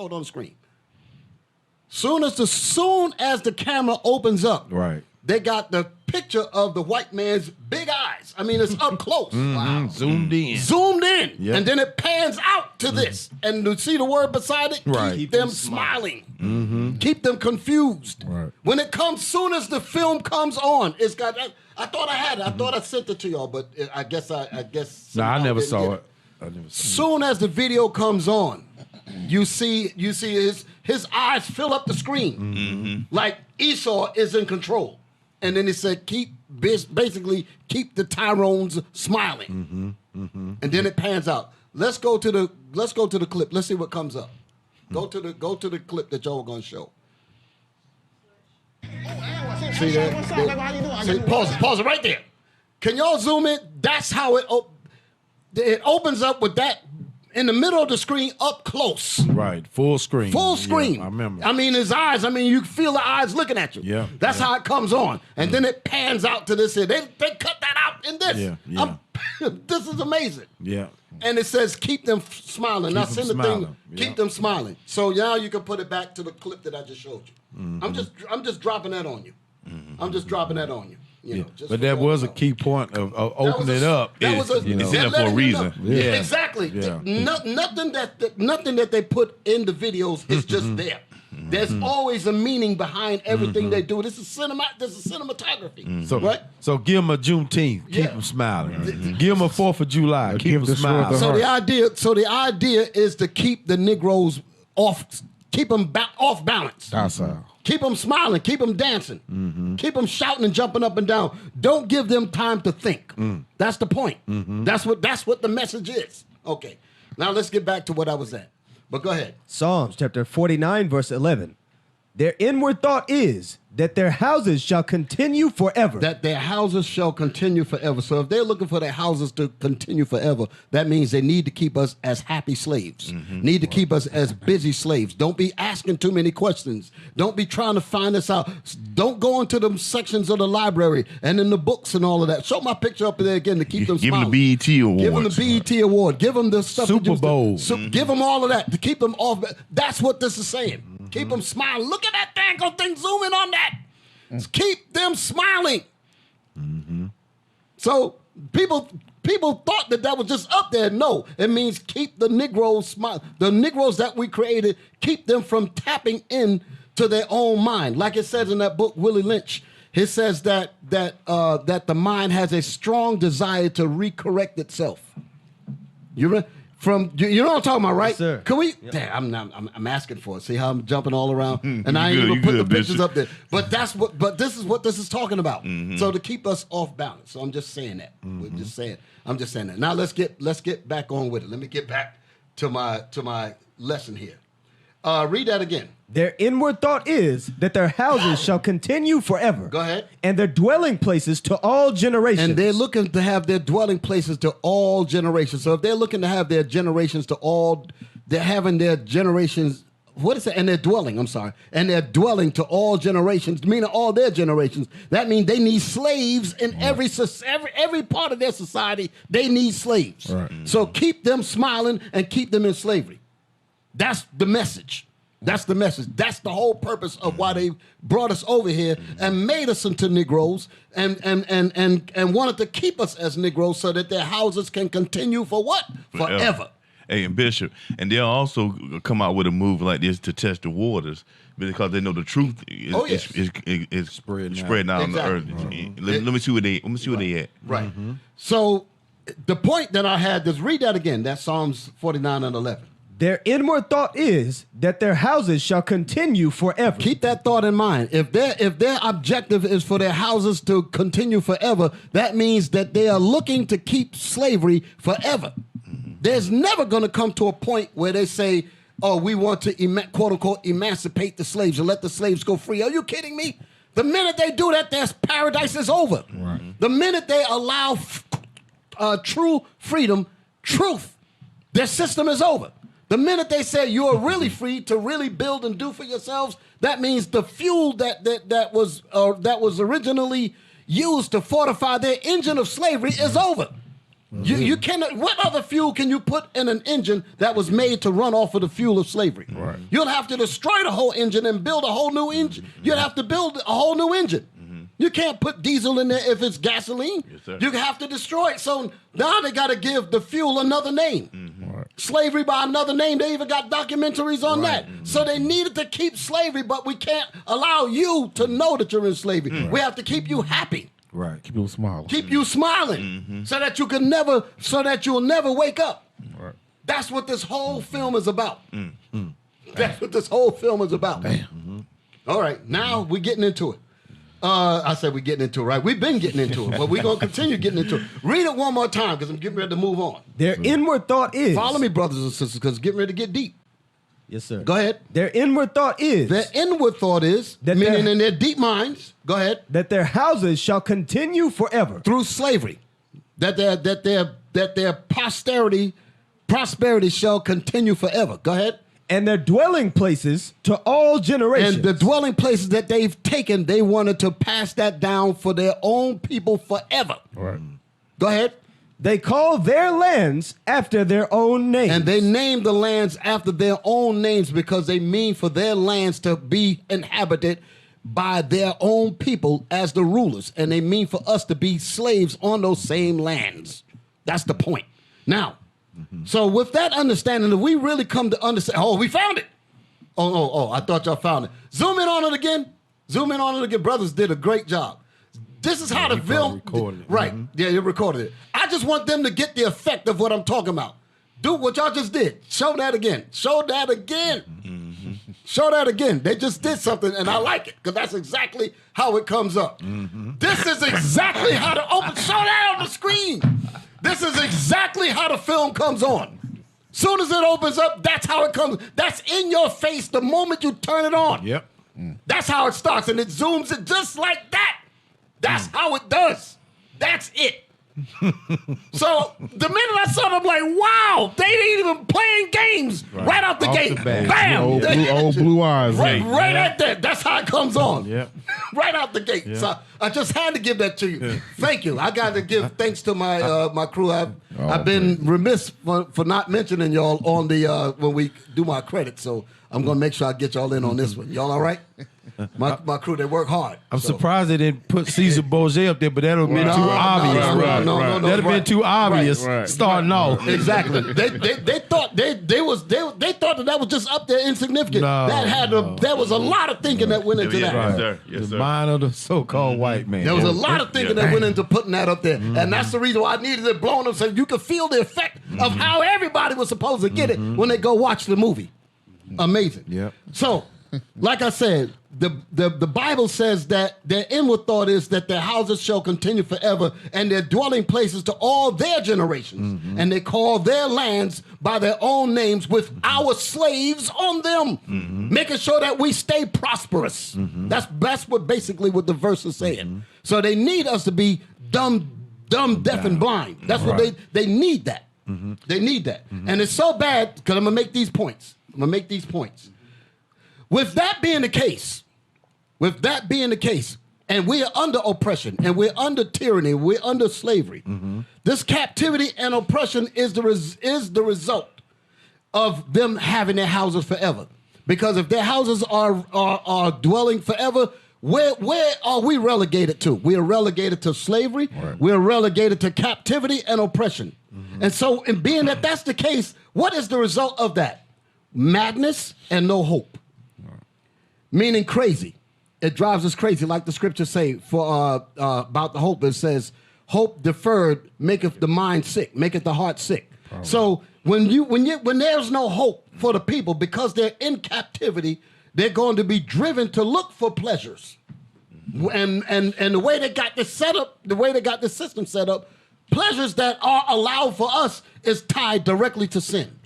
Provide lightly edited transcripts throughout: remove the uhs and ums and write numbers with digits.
show it on the screen. Soon as the camera opens up, right, they got the picture of the white man's big eyes. I mean, it's up close. Wow. Zoomed in. Yep. And then it pans out to this. And you see the word beside it? Right. Keep them smiling. Keep them confused. Right. When it comes, soon as the film comes on, it's got, I thought I had it. I thought I sent it to y'all, but I guess. No, I never saw it. Soon as the video comes on, you see his eyes fill up the screen. Like Esau is in control. And then he said, basically keep the Tyrones smiling. And then it pans out. Let's go to the clip. Let's see what comes up. Go to the clip that y'all are gonna show. See that? See, pause it right there. Can y'all zoom in? That's how it opens up with that in the middle of the screen up close. Right, full screen. Full screen. Yeah, I remember. I mean, his eyes, you can feel the eyes looking at you. Yeah. That's how it comes on. And then it pans out to this here. They cut that out in this. Yeah. This is amazing. Yeah. And it says, keep them smiling. Now send the thing, keep them smiling. So now you can put it back to the clip that I just showed you. I'm just dropping that on you. I'm just dropping that on you. You know, but that was a key point of opening it up. It's in there for a reason. Yeah. Exactly. Yeah. Nothing that they put in the videos is just there. There's always a meaning behind everything they do. This is cinematography. So give them a Juneteenth, keep them smiling. Give them a 4th of July, keep them smiling. So the idea is to keep the Negroes off, keep them off balance. Docile. Keep them smiling. Keep them dancing. Keep them shouting and jumping up and down. Don't give them time to think. That's the point. That's what the message is. Okay. Now let's get back to what I was at. But go ahead. Psalms chapter 49, verse 11. Their inward thought is that their houses shall continue forever. That their houses shall continue forever. So if they're looking for their houses to continue forever, that means they need to keep us as happy slaves. Need to keep us as busy slaves. Don't be asking too many questions. Don't be trying to find this out. Don't go into the sections of the library and in the books and all of that. Show my picture up there again to keep them smiling. Give them the BET Award. Give them the BET Award. Give them the stuff. Super Bowl. Give them all of that to keep them off. That's what this is saying. Keep them smiling. Look at that dang thing. Zoom in on that. Keep them smiling. So people thought that was just up there. No, it means keep the Negroes smiling. The Negroes that we created, keep them from tapping in to their own mind. Like it says in that book, Willie Lynch, it says that the mind has a strong desire to recorrect itself. You know what I'm talking about, right? Yes, sir. Can we? Yep. Damn, I'm asking for it. See how I'm jumping all around, and I ain't even put the pictures up there. But this is what this is talking about. So to keep us off balance. So I'm just saying that. I'm just saying that. Now let's get back on with it. Let me get back to my lesson here. Read that again. Their inward thought is that their houses shall continue forever. Go ahead. And their dwelling places to all generations. And they're looking to have their dwelling places to all generations. So if they're looking to have their generations to all, they're having their generations, what is it? And their dwelling, I'm sorry. And their dwelling to all generations, meaning all their generations. That means they need slaves in every part of their society. They need slaves. Right. So keep them smiling and keep them in slavery. That's the message. That's the message. That's the whole purpose of why they brought us over here and made us into Negroes and wanted to keep us as Negroes so that their houses can continue for what? Forever. Hey, and Bishop, and they'll also come out with a move like this to test the waters because they know the truth is spreading out on the earth. Let me see where they at. Right. So the point that I had is read that again. That's Psalms 49 and 11. Their inward thought is that their houses shall continue forever. Keep that thought in mind. If their objective is for their houses to continue forever, that means that they are looking to keep slavery forever. There's never going to come to a point where they say, oh, we want to, quote unquote, emancipate the slaves and let the slaves go free. Are you kidding me? The minute they do that, their paradise is over. Right. The minute they allow true freedom, truth, their system is over. The minute they say you are really free to really build and do for yourselves, that means the fuel that was originally used to fortify their engine of slavery is over. You cannot. What other fuel can you put in an engine that was made to run off of the fuel of slavery? Right. You'll have to destroy the whole engine and build a whole new engine. You'll have to build a whole new engine. You can't put diesel in there if it's gasoline. Yes, sir. You have to destroy it. So now they got to give the fuel another name. Right. Slavery by another name. They even got documentaries on that. So they needed to keep slavery, but we can't allow you to know that you're in slavery. We have to keep you happy. Right. Keep people smiling. Keep you smiling so that you'll never wake up. Right. That's what this whole film is about. That's what this whole film is about. All right, now we're getting into it. I said we're getting into it, right? We've been getting into it, but we're going to continue getting into it. Read it one more time because I'm getting ready to move on. Their inward thought is. Follow me, brothers and sisters, because it's getting ready to get deep. Yes, sir. Go ahead. Their inward thought is. Their inward thought is, That meaning their- in their deep minds, go ahead, that their houses shall continue forever. through slavery, that their prosperity shall continue forever. Go ahead. And their dwelling places to all generations. And the dwelling places that they've taken, they wanted to pass that down for their own people forever. Right. Go ahead. They call their lands after their own names. And they name the lands after their own names because they mean for their lands to be inhabited by their own people as the rulers. And they mean for us to be slaves on those same lands. That's the point. Now, so with that understanding, if we really come to understand, oh, we found it. Oh, I thought y'all found it. Zoom in on it again. Zoom in on it again. Brothers did a great job. This is how the film, recorded it. right? Yeah, you recorded it. I just want them to get the effect of what I'm talking about. Do what y'all just did. Show that again. Show that again. Show that again. They just did something, and I like it because that's exactly how it comes up. This is exactly how the open. Show that on the screen. This is exactly how the film comes on. Soon as it opens up, that's how it comes. That's in your face the moment you turn it on. Yep. That's how it starts, and it zooms it just like that. That's how it does. That's it. So the minute I saw it, I'm like, wow, they ain't even playing games right out the Off gate. the bat. Bam! Old blue eyes. Right at that. That's how it comes on. Yep. Right out the gate. Yeah. So I just had to give that to you. Thank you. I got to give thanks to my my crew. I've been remiss for not mentioning y'all on the when we do my credit. So I'm gonna make sure I get y'all in on this one. Y'all all right? My crew, they work hard. I'm surprised they didn't put Caesar Borgia up there, but that would have been No, too no, obvious. no, That'd have been too obvious right. starting off. Exactly. They thought they thought that was just up there insignificant. No, there was a lot of thinking that went into that. Yes, sir. Yes, The sir. mind of the so-called white man. There was a lot of thinking that went into putting that up there. And that's the reason why I needed it blown up so you could feel the effect of how everybody was supposed to get it when they go watch the movie. Amazing. Yep. So, like I said, the Bible says that their inward thought is that their houses shall continue forever and their dwelling places to all their generations. And they call their lands by their own names with our slaves on them, making sure that we stay prosperous. That's what basically what the verse is saying. So they need us to be dumb, deaf, and blind. That's what they need that. They need that. And it's so bad, because I'm going to make these points. With that being the case, and we're under oppression, and we're under tyranny, we're under slavery, this captivity and oppression is the result of them having their houses forever. Because if their houses are dwelling forever, where are we relegated to? We are relegated to slavery. Right. We are relegated to captivity and oppression. And so, in being that that's the case, what is the result of that? Madness and no hope. Meaning crazy. It drives us crazy, like the scriptures say for about the hope. It says, "Hope deferred maketh the mind sick, maketh the heart sick." Probably. So when there's no hope for the people because they're in captivity, they're going to be driven to look for pleasures. And the way they got this set up, the way they got this system set up, pleasures that are allowed for us is tied directly to sin.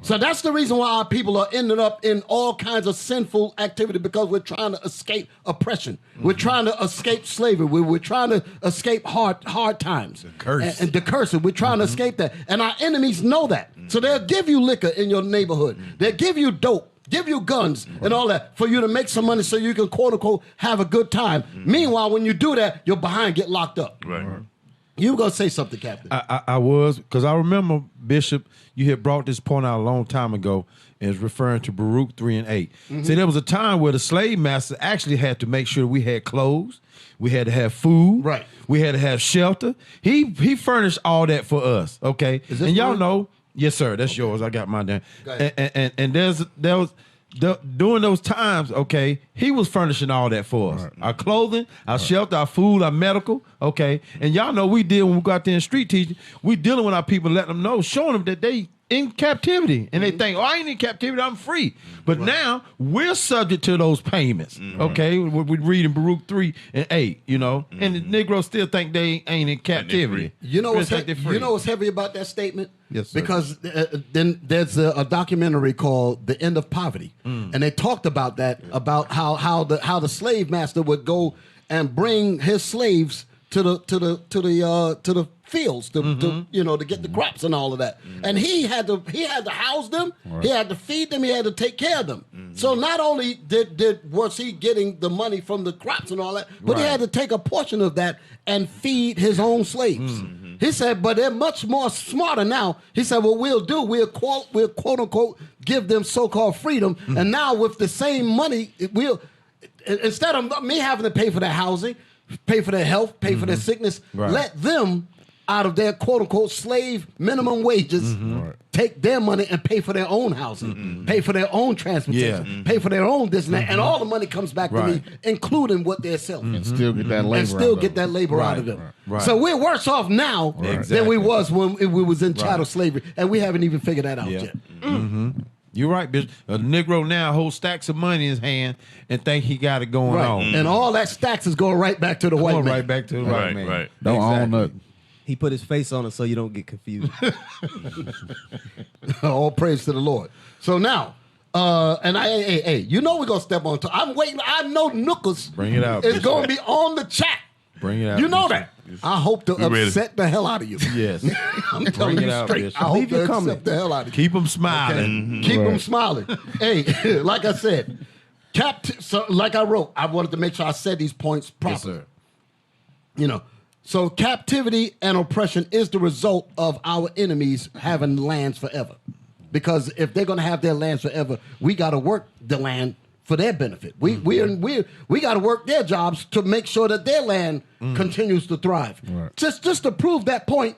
So that's the reason why our people are ending up in all kinds of sinful activity, because we're trying to escape oppression. We're trying to escape slavery. We're trying to escape hard times. The curse. And the curse. We're trying to escape that. And our enemies know that. So they'll give you liquor in your neighborhood. They'll give you dope, give you guns and all that for you to make some money so you can, quote unquote, have a good time. Meanwhile, when you do that, your behind get locked up. Right. You were going to say something, Captain. I was, because I remember, Bishop, you had brought this point out a long time ago, and it's referring to Baruch 3 and 8. See, there was a time where the slave master actually had to make sure we had clothes, we had to have food, right? We had to have shelter. He furnished all that for us, okay? And y'all know, yes, sir, that's yours. I got mine down. And there was during those times, okay, he was furnishing all that for us. Right. Our clothing, our shelter, our food, our medical, okay? And y'all know we deal when we go out there in street teaching, we dealing with our people, letting them know, showing them that they in captivity. And they think, I ain't in captivity, I'm free. But now we're subject to those payments, okay? We read in Baruch 3 and 8, you know? And the Negroes still think they ain't in captivity. You know what's heavy about that statement? Yes, sir. Because then there's a documentary called "The End of Poverty," and they talked about that, about how the slave master would go and bring his slaves to the fields to get the crops and all of that, and he had to house them, he had to feed them, he had to take care of them. So not only was he getting the money from the crops and all that, but he had to take a portion of that and feed his own slaves. He said, but they're much more smarter now. He said, what we'll quote unquote give them so-called freedom, and now with the same money, instead of me having to pay for their housing, pay for their health, pay for their sickness, let them, out of their quote-unquote slave minimum wages, take their money and pay for their own housing, pay for their own transportation, pay for their own this and that, and all the money comes back to me, including what they're selling. And still get that labor and still get that labor out of them. So we're worse off now than we was when we was in chattel slavery, and we haven't even figured that out yet. You're right, bitch. A Negro now holds stacks of money in his hand and think he got it going on. And all that stacks is going right back to the white man. Right back to the white man. Right. Don't own nothing. He put his face on it so you don't get confused. All praise to the Lord. So now, and hey, you know we're going to step on top. I'm waiting. I know Nookers Bring it out, is going to be on the chat. Bring it out. You know that. I hope to upset the hell out of you. Yes. I'm telling you straight. I hope to upset the hell out of you. Keep them smiling. Okay? Keep them smiling. Hey, like I said, like I wrote, I wanted to make sure I said these points properly. Yes, sir. You know, so captivity and oppression is the result of our enemies having lands forever. Because if they're going to have their lands forever, we got to work the land for their benefit. We got to work their jobs to make sure that their land continues to thrive. Right. Just to prove that point,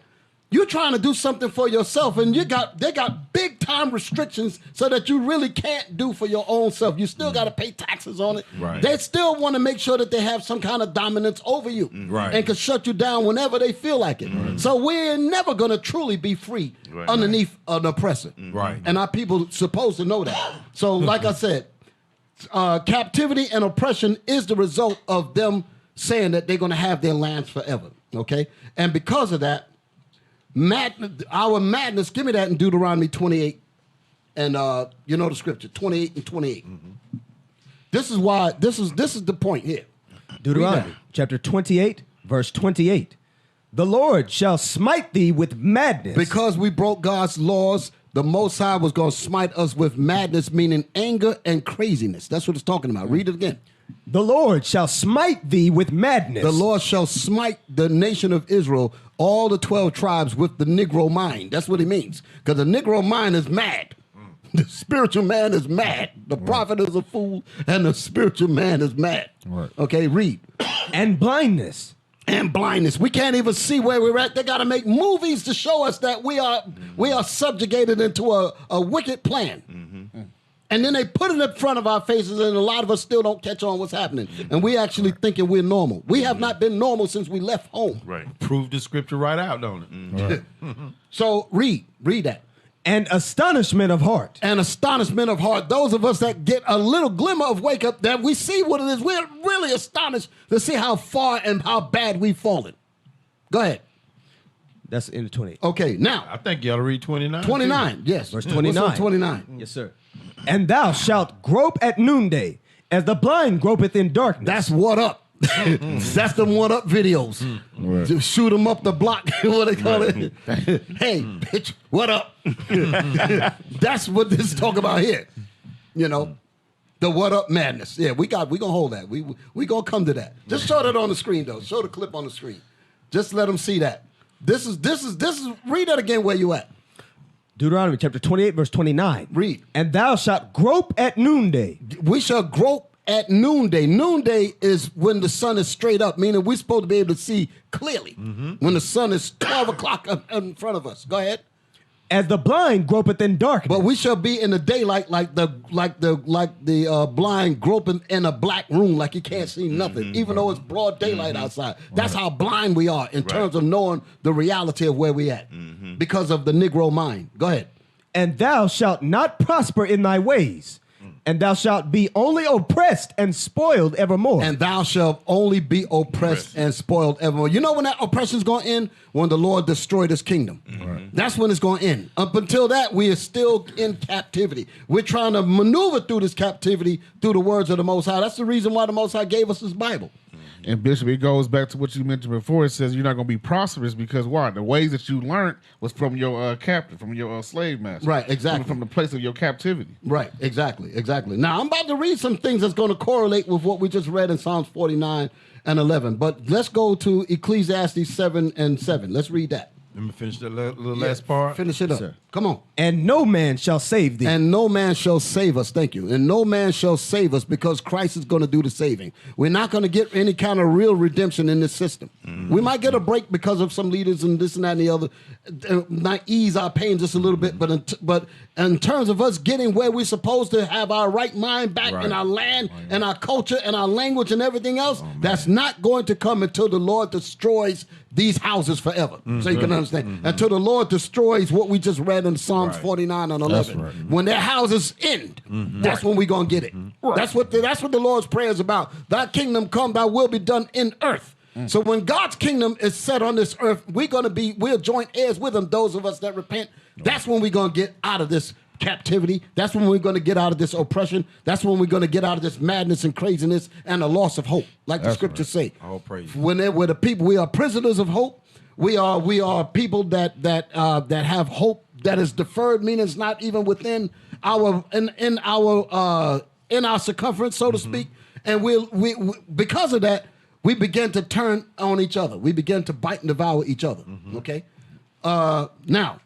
you're trying to do something for yourself, and they got big time restrictions so that you really can't do for your own self. You still got to pay taxes on it. Right. They still want to make sure that they have some kind of dominance over you, and can shut you down whenever they feel like it. So we're never going to truly be free underneath an oppressor. And our people supposed to know that. So like I said, captivity and oppression is the result of them saying that they're going to have their lands forever. Okay, and because of that, our madness. Give me that in Deuteronomy 28, and you know the scripture 28 and 28. This is why. This is the point here. Deuteronomy chapter 28, verse 28. The Lord shall smite thee with madness. Because we broke God's laws, the Most High was going to smite us with madness, meaning anger and craziness. That's what it's talking about. Read it again. The Lord shall smite thee with madness. The Lord shall smite the nation of Israel, all the 12 tribes, with the Negro mind. That's what he means. Because the Negro mind is mad. The spiritual man is mad. The prophet is a fool, and the spiritual man is mad. Okay, read. And blindness. And blindness. We can't even see where we're at. They got to make movies to show us that we are subjugated into a wicked plan. And then they put it in front of our faces, and a lot of us still don't catch on what's happening. And we actually thinking we're normal. We have not been normal since we left home. Prove the scripture right out, don't it? So read that. And astonishment of heart. And astonishment of heart. Those of us that get a little glimmer of wake up, that we see what it is, we're really astonished to see how far and how bad we've fallen. Go ahead. That's in the 28. Okay, now. I think you ought to read 29. 29, yes. Verse 29. What's on 29? Yes, sir. And thou shalt grope at noonday, as the blind gropeth in darkness. That's what up. That's them what up videos. Just shoot them up the block. What they call it? Hey, bitch, what up? That's what this is talking about here. You know, the what up madness. Yeah, we gonna hold that. We gonna come to that. Just show that on the screen though. Show the clip on the screen. Just let them see that. This is. Read that again where you at. Deuteronomy chapter 28, verse 29. Read. And thou shalt grope at noonday. We shall grope at noonday. Noonday is when the sun is straight up, meaning we're supposed to be able to see clearly when the sun is 12 o'clock up in front of us. Go ahead. As the blind gropeth in darkness. But we shall be in the daylight like the blind groping in a black room, like you can't see nothing, even though it's broad daylight outside. That's how blind we are in terms of knowing the reality of where we at because of the Negro mind. Go ahead. And thou shalt not prosper in thy ways, and thou shalt be only oppressed and spoiled evermore. And thou shalt only be oppressed and spoiled evermore. You know when that oppression is going to end? When the Lord destroyed his kingdom. That's when it's going to end. Up until that, we are still in captivity. We're trying to maneuver through this captivity through the words of the Most High. That's the reason why the Most High gave us his Bible. And Bishop, it goes back to what you mentioned before. It says you're not going to be prosperous because why? The ways that you learned was from your captive, from your slave master. Right, exactly. From the place of your captivity. Right, exactly. Now, I'm about to read some things that's going to correlate with what we just read in Psalms 49 and 11. But let's go to Ecclesiastes 7 and 7. Let's read that. Let me finish the little last part. Finish it up. Sir. Come on. And no man shall save thee. And no man shall save us. Thank you. And no man shall save us because Christ is going to do the saving. We're not going to get any kind of real redemption in this system. We might get a break because of some leaders and this and that and the other. Might ease our pain just a little bit. But in terms of us getting where we're supposed to have our right mind back in our land and our culture and our language and everything else, that's not going to come until the Lord destroys these houses forever. So you can understand. Until the Lord destroys what we just read in Psalms 49 and 11. When their houses end, that's when we're going to get it. That's what the Lord's prayer is about. Thy kingdom come, thy will be done in earth. So when God's kingdom is set on this earth, we'll join heirs with him, those of us that repent. That's when we're going to get out of this captivity. That's when we're going to get out of this oppression. That's when we're going to get out of this madness and craziness and the loss of hope, like the scriptures say. All praise. When we're the people, we are prisoners of hope. We are people that have hope that is deferred, meaning it's not even within our in our circumference, so to speak. And we because of that, we begin to turn on each other. We begin to bite and devour each other. Okay. Now,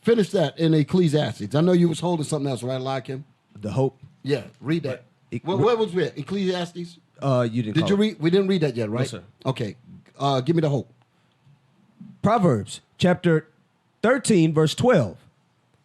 finish that in Ecclesiastes. I know you was holding something else, right, Eliakim? The hope. Yeah, read that. Where was we at? Ecclesiastes? You didn't. Did you read? We didn't read that yet, right? No, sir. Okay. Give me the hope. Proverbs chapter 13, verse 12.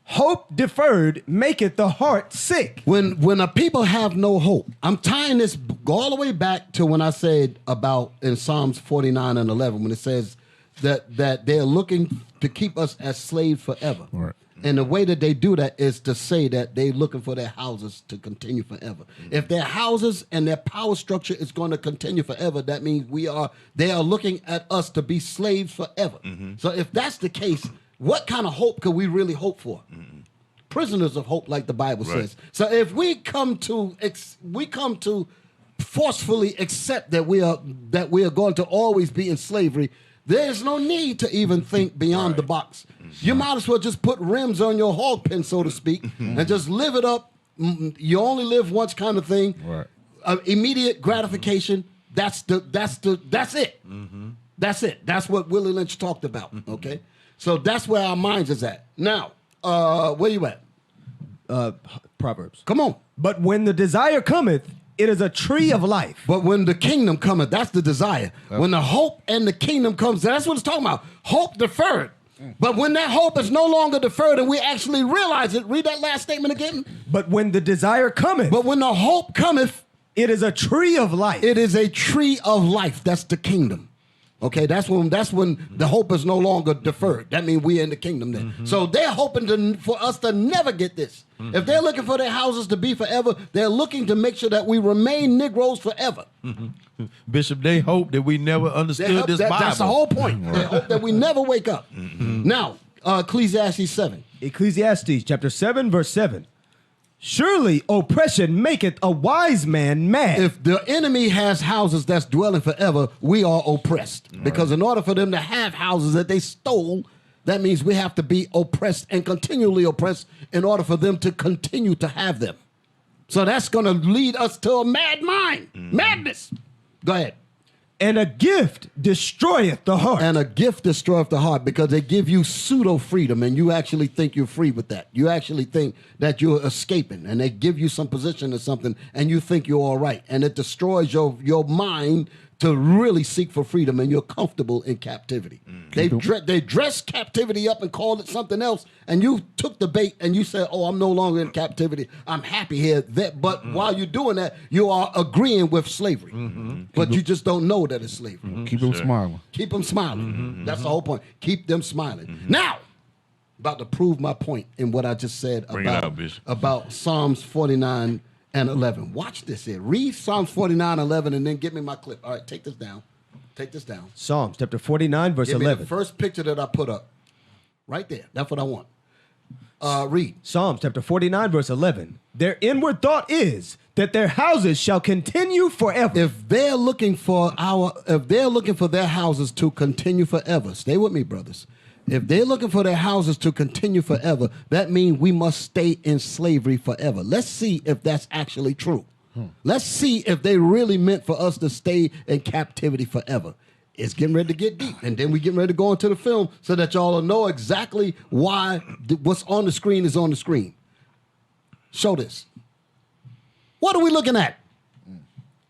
Hope deferred maketh the heart sick. When a people have no hope, I'm tying this all the way back to when I said about in Psalms 49 and 11, when it says that they're looking to keep us as slaves forever. Right. And the way that they do that is to say that they're looking for their houses to continue forever. If their houses and their power structure is going to continue forever, that means they are looking at us to be slaves forever. So if that's the case, what kind of hope could we really hope for? Prisoners of hope, like the Bible says. So if we come to forcefully accept that we are going to always be in slavery, there's no need to even think beyond the box. You might as well just put rims on your hog pen, so to speak, and just live it up. You only live once, kind of thing. Right. Immediate gratification. That's it. That's it. That's what Willie Lynch talked about. Okay, so that's where our minds is at now. Where you at? Proverbs. Come on. But when the desire cometh, it is a tree of life. But when the kingdom cometh, that's the desire. When the hope and the kingdom comes, that's what it's talking about. Hope deferred. But when that hope is no longer deferred and we actually realize it, read that last statement again. But when the desire cometh, But when the hope cometh, it is a tree of life. it is a tree of life. That's the kingdom. Okay, that's when the hope is no longer deferred. That means we're in the kingdom then. So they're hoping for us to never get this. If they're looking for their houses to be forever, they're looking to make sure that we remain Negroes forever. Bishop, they hope that we never understood this Bible. That's the whole point. They hope that we never wake up. Now, Ecclesiastes 7. Ecclesiastes chapter 7, verse 7. Surely oppression maketh a wise man mad. If the enemy has houses that's dwelling forever, we are oppressed. Because in order for them to have houses that they stole, that means we have to be oppressed and continually oppressed in order for them to continue to have them. So that's going to lead us to a mad mind. Madness. Go ahead. And a gift destroyeth the heart. And a gift destroyeth the heart, because they give you pseudo freedom and you actually think you're free with that. You actually think that you're escaping, and they give you some position or something and you think you're all right. And it destroys your mind to really seek for freedom, and you're comfortable in captivity. They dress captivity up and called it something else, and you took the bait and you said, oh, I'm no longer in captivity. I'm happy here. But while you're doing that, you are agreeing with slavery. But you just don't know that it's slavery. Keep them smiling. Keep them smiling. That's the whole point. Keep them smiling. Now, about to prove my point in what I just said about Psalms 49 and 11. Watch this here. Read Psalms 49, 11, and then give me my clip. All right, take this down. Take this down. Psalms chapter 49, verse Give 11. me the first picture that I put up. Right there. That's what I want. Read. Psalms chapter 49, verse 11. Their inward thought is that their houses shall continue forever. If they're looking for their houses to continue forever, stay with me, brothers. If they're looking for their houses to continue forever, that means we must stay in slavery forever. Let's see if that's actually true. Let's see if they really meant for us to stay in captivity forever. It's getting ready to get deep. And then we getting ready to go into the film so that y'all will know exactly why what's on the screen is on the screen. Show this. What are we looking at?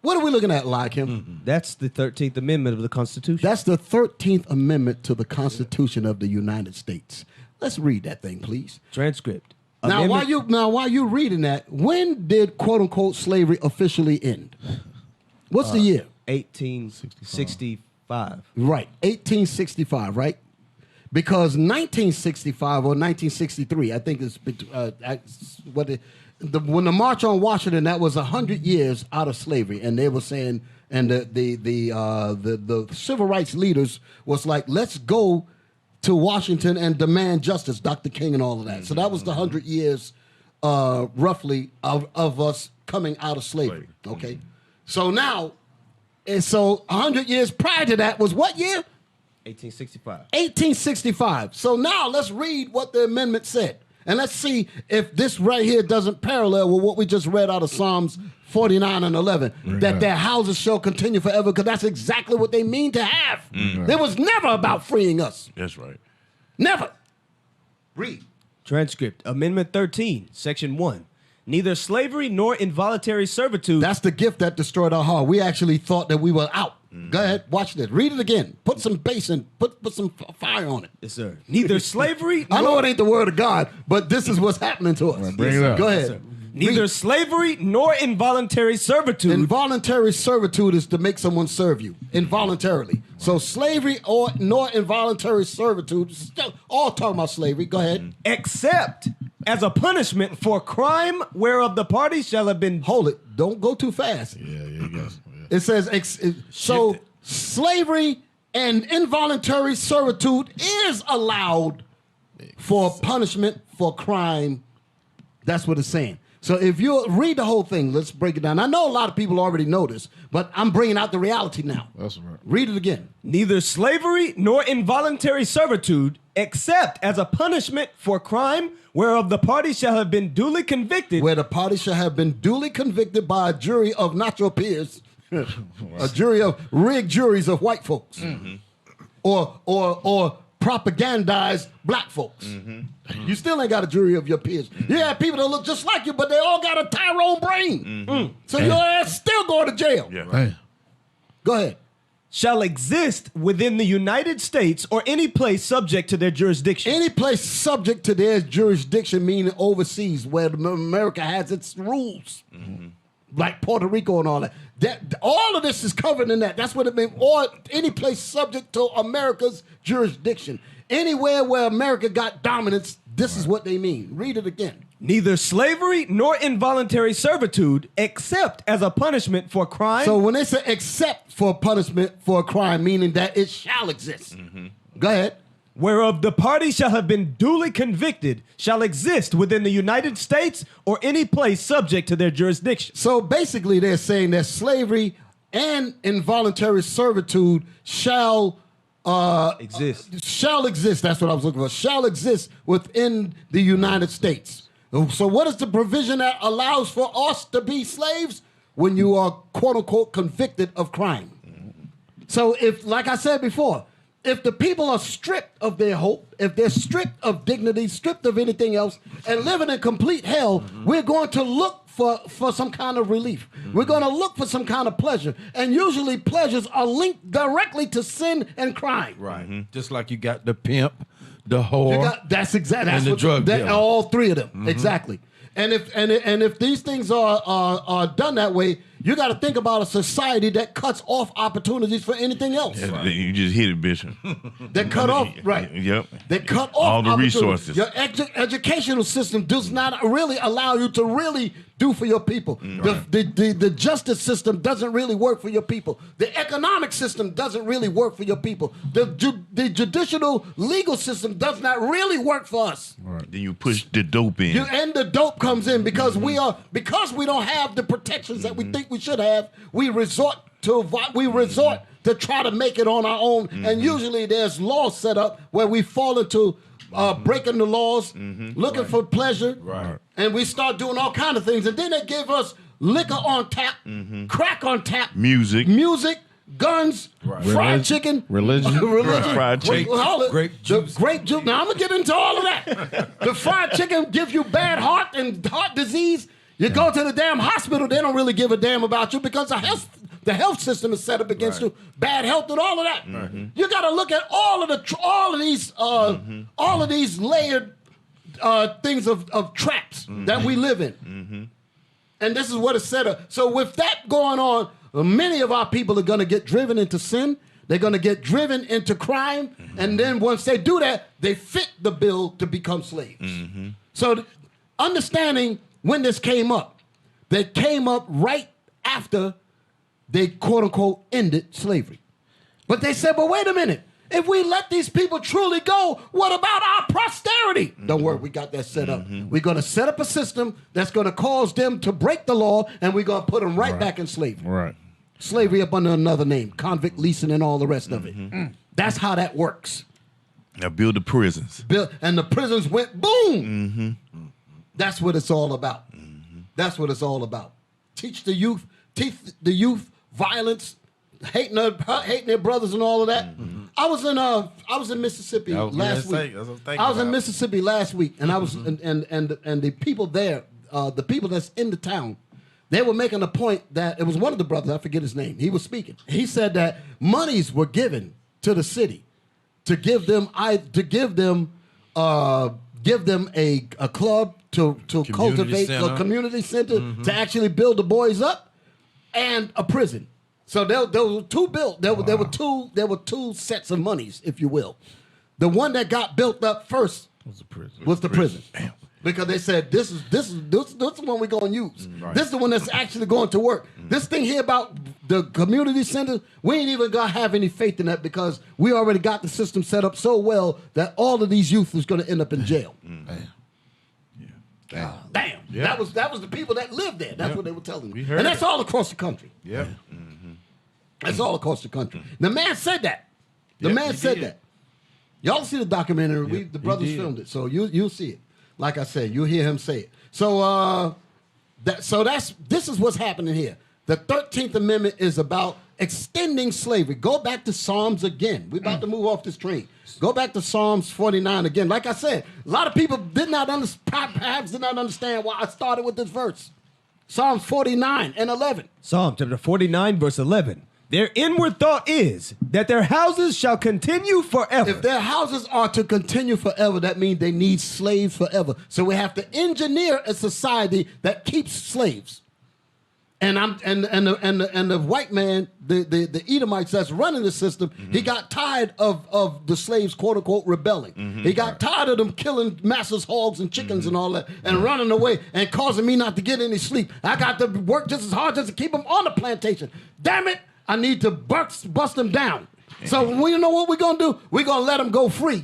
What are we looking at, Lakim? That's the 13th Amendment of the Constitution. That's the 13th Amendment to the Constitution of the United States. Let's read that thing, please. Transcript. Now, while you're reading that, when did quote unquote slavery officially end? What's the year? 1865. Right, 1865, right? Because 1965 or 1963, I think it's when the March on Washington, that was 100 years out of slavery, and they were saying, and the civil rights leaders was like, let's go to Washington and demand justice, Dr. King and all of that. So that was the 100 years, roughly, of us coming out of slavery. Okay, so now, and so 100 years prior to that was what year? 1865. 1865. So now let's read what the amendment said. And let's see if this right here doesn't parallel with what we just read out of Psalms 49 and 11, that their houses shall continue forever, because that's exactly what they mean to have. It was never about freeing us. That's right. Never. Read. Transcript. Amendment 13, Section 1. Neither slavery nor involuntary servitude. That's the gift that destroyed our heart. We actually thought that we were out. Go ahead, watch this. Read it again. Put some bass in. Put some fire on it. Yes, sir. Neither slavery. I know it ain't the word of God, but this is what's happening to us. Bring it up. Go ahead. Neither slavery nor involuntary servitude. Involuntary servitude is to make someone serve you involuntarily. So slavery nor involuntary servitude, all talking about slavery. Go ahead. Except as a punishment for crime whereof the party shall have been. Hold it. Don't go too fast. Yeah. It says, so slavery and involuntary servitude is allowed for punishment for crime. That's what it's saying. So if you read the whole thing, let's break it down. I know a lot of people already know this, but I'm bringing out the reality now. That's right. Read it again. Neither slavery nor involuntary servitude, except as a punishment for crime whereof the party shall have been duly convicted. Where the party shall have been duly convicted by a jury of not your peers, a jury of rigged juries of white folks, or propagandized black folks. You still ain't got a jury of your peers. You have people that look just like you, but they all got a Tyrone brain. So your ass still going to jail. Yeah. Hey. Go ahead. Shall exist within the United States or any place subject to their jurisdiction. Any place subject to their jurisdiction, meaning overseas, where America has its rules, like Puerto Rico and all that. All of this is covered in that. That's what it means. Or any place subject to America's jurisdiction. Anywhere where America got dominance, this is what they mean. Read it again. Neither slavery nor involuntary servitude, except as a punishment for crime. So when they say except for punishment for a crime, meaning that it shall exist. Go ahead. Whereof the party shall have been duly convicted, shall exist within the United States or any place subject to their jurisdiction. So basically they're saying that slavery and involuntary servitude shall exist. Shall exist. That's what I was looking for. Shall exist within the United States. So what is the provision that allows for us to be slaves? When you are, quote unquote, convicted of crime. So if, like I said before, if the people are stripped of their hope, if they're stripped of dignity, stripped of anything else, and living in complete hell, we're going to look for some kind of relief. We're going to look for some kind of pleasure. And usually pleasures are linked directly to sin and crime. Right. Just like you got the pimp, the whore. That's exactly. And the drug dealer. All three of them. Exactly. And if these things are done that way, you got to think about a society that cuts off opportunities for anything else. Yeah, you just hit it, Bishop. They cut off, right? Yep. They cut off all the resources. Your educational system does not really allow you to really do for your people. Right. The justice system doesn't really work for your people. The economic system doesn't really work for your people. The judicial legal system does not really work for us. Right. Then you push the dope in. And the dope comes in because we don't have the protections that we think we should have. We resort to try to make it on our own, and usually there's laws set up where we fall into breaking the laws, looking for pleasure, and we start doing all kind of things, and then they give us liquor on tap, crack on tap, music, guns, fried chicken, religion, fried chicken, grape juice. Grape juice. Now I'm gonna get into all of that. The fried chicken gives you bad heart and heart disease. You go to the damn hospital, they don't really give a damn about you because the health system is set up against you. Bad health and all of that. You got to look at all of these layered things of traps that we live in. And this is what is set up. So with that going on, many of our people are going to get driven into sin. They're going to get driven into crime. And then once they do that, they fit the bill to become slaves. So understanding when this came up, they came up right after they quote unquote ended slavery. But they said, but wait a minute, if we let these people truly go, what about our posterity? Don't worry, we got that set up. We're going to set up a system that's going to cause them to break the law, and we're going to put them right back in slavery. Right. Slavery up under another name, convict leasing and all the rest of it. That's how that works. Now build the prisons. And the prisons went boom. That's what it's all about. That's what it's all about. Teach the youth violence, hating their brothers and all of that. I was in Mississippi last week. I was in Mississippi last week, and I was and the people there, the people that's in the town, they were making a point that it was one of the brothers, I forget his name. He was speaking. He said that monies were given to the city to give them a club to cultivate a community center to actually build the boys up, and a prison. So there were two built. There were two sets of monies, if you will. The one that got built up first was the prison. Damn. Because they said this is the one we're going to use. This is the one that's actually going to work. This thing here about the community center, we ain't even gonna have any faith in that because we already got the system set up so well that all of these youth is going to end up in jail. Damn. Yeah. That was the people that lived there. That's what they were telling me. And that's all across the country. Yeah. That's all across the country. The man said that. The man said that. Y'all see the documentary. The brothers filmed it. So you'll see it. Like I said, you'll hear him say it. So this is what's happening here. The 13th Amendment is about extending slavery. Go back to Psalms again. We're about to move off this train. Go back to Psalms 49 again. Like I said, a lot of people perhaps did not understand why I started with this verse. Psalms 49 and 11. Psalm chapter 49, verse 11. Their inward thought is that their houses shall continue forever. If their houses are to continue forever, that means they need slaves forever. So we have to engineer a society that keeps slaves. And the white man, the Edomites that's running the system, he got tired of the slaves, quote unquote, rebelling. He got tired of them killing masses, hogs, and chickens and all that, and running away and causing me not to get any sleep. I got to work just as hard just to keep them on the plantation. Damn it! I need to bust them down. So you know what we're gonna do? We're gonna let them go free.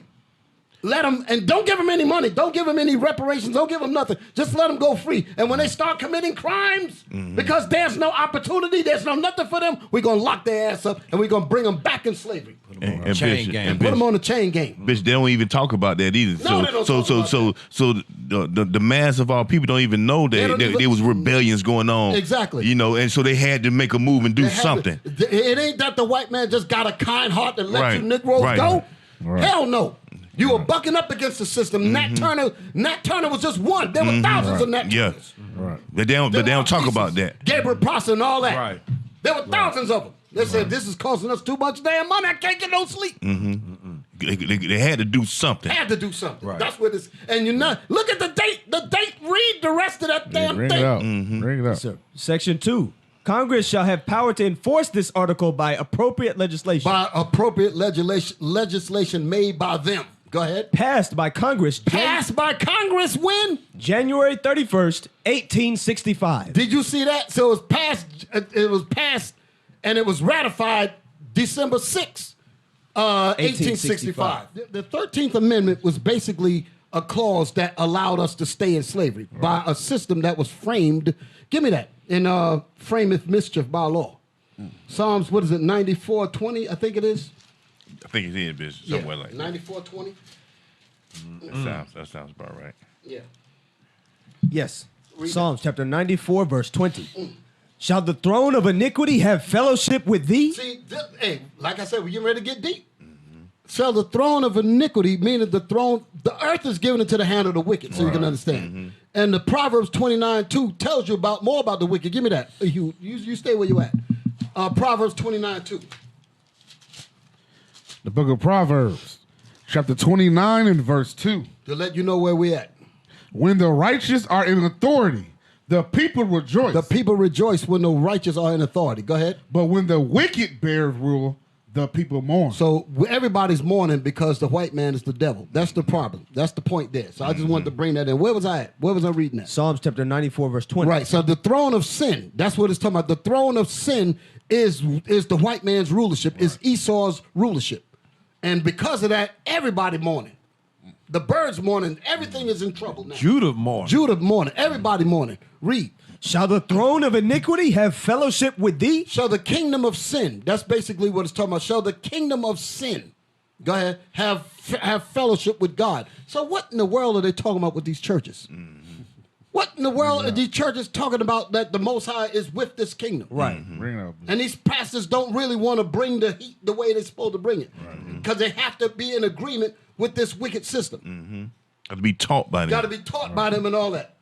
Let them, and don't give them any money. Don't give them any reparations. Don't give them nothing. Just let them go free. And when they start committing crimes, because there's no opportunity, there's no nothing for them, we're going to lock their ass up and we're going to bring them back in slavery. Put them on a chain gang. Put them on the chain gang. Bitch, they don't even talk about that either. No, they don't talk about that. So the mass of our people don't even know that there was rebellions going on. Exactly. You know, and so they had to make a move and do something. It ain't that the white man just got a kind heart and let you Negroes go. Right. Hell no. You were bucking up against the system. Nat Turner was just one. There were thousands of Nat Turners. Right. But they don't talk about that. Gabriel Prosser and all that. Right. There were thousands of them. They said, this is costing us too much damn money. I can't get no sleep. They had to do something. Had to do something. Right. That's what it's. And look at the date. The date. Read the rest of that damn Bring thing. it up. Bring it up. Sir. Section 2. Congress shall have power to enforce this article by appropriate legislation. By appropriate legislation made by them. Go ahead. Passed by Congress. Passed by Congress when? January 31st, 1865. Did you see that? So it was passed. It was passed, and it was ratified December 6th, 1865. The 13th Amendment was basically a clause that allowed us to stay in slavery by a system that was framed. Give me that. In frameth mischief by law. Psalms, what is it, 94:20, I think it is? I think it's in business somewhere like that. 94:20? That sounds about right. Yeah. Yes. Read Psalms chapter 94, verse 20. Shall the throne of iniquity have fellowship with thee? See, hey, like I said, we're getting ready to get deep. Shall the throne of iniquity, meaning the earth is given into the hand of the wicked, so you can understand. And the Proverbs 29:2 tells you more about the wicked. Give me that. You stay where you at. Proverbs 29:2. The book of Proverbs, chapter 29 and verse 2. To let you know where we at. When the righteous are in authority, the people rejoice. The people rejoice when the righteous are in authority. Go ahead. But when the wicked bear rule, the people mourn. So everybody's mourning because the white man is the devil. That's the problem. That's the point there. So I just wanted to bring that in. Where was I at? Where was I reading that? Psalms chapter 94, verse 20. Right. So the throne of sin, that's what it's talking about. The throne of sin is the white man's rulership, is Esau's rulership. And because of that, everybody mourning. The birds mourning. Everything is in trouble now. Judah mourning. Judah mourning. Everybody mourning. Read. Shall the throne of iniquity have fellowship with thee? Shall the kingdom of sin, that's basically what it's talking about. Shall the kingdom of sin, go ahead, have fellowship with God. So what in the world are they talking about with these churches? What in the world are these churches talking about that the Most High is with this kingdom? Right. Bring it up. And these pastors don't really want to bring the heat the way they're supposed to bring it. Because they have to be in agreement with this wicked system. Have to be taught by them. Got to be taught by them and all that.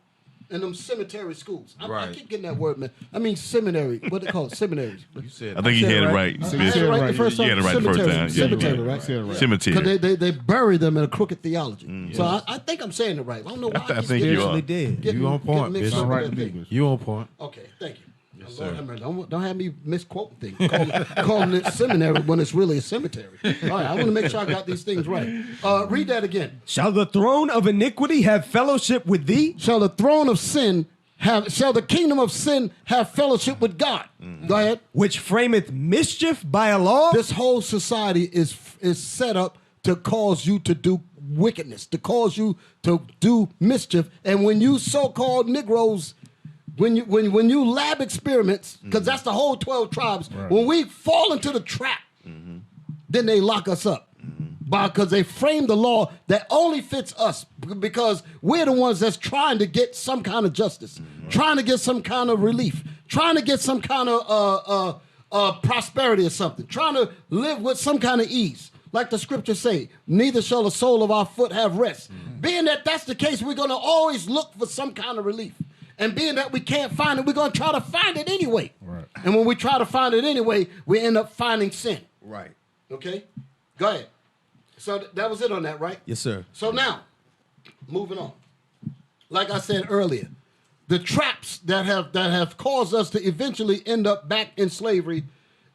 In them cemetery schools. I keep getting that word, man. I mean seminary. What they call it? Seminaries. You said I think you had it right. I had it right the first time. You had it right the first time. Cemetery, right? Cemetery. Because they bury them in a crooked theology. So I think I'm saying it right. I don't know why. I think you are. Did. You on point, mixed Bishop. up Right with to that me, thing. Bishop. You on point. Okay, thank you. Yes, Lord sir. have mercy. Don't have me misquoting things. Calling it seminary when it's really a cemetery. All right, I want to make sure I got these things right. Read that again. Shall the throne of iniquity have fellowship with thee? Shall the throne of sin shall the kingdom of sin have fellowship with God? Go ahead. Which frameth mischief by a law? This whole society is set up to cause you to do wickedness, to cause you to do mischief. And when you so-called Negroes, when you lab experiments, because that's the whole 12 tribes, when we fall into the trap, then they lock us up. Because they frame the law that only fits us, because we're the ones that's trying to get some kind of justice, trying to get some kind of relief, trying to get some kind of prosperity or something, trying to live with some kind of ease. Like the scriptures say, neither shall the sole of our foot have rest. Being that that's the case, we're going to always look for some kind of relief. And being that we can't find it, we're going to try to find it anyway. Right. And when we try to find it anyway, we end up finding sin. Right. Okay? Go ahead. So that was it on that, right? Yes, sir. So now, moving on. Like I said earlier, the traps that have caused us to eventually end up back in slavery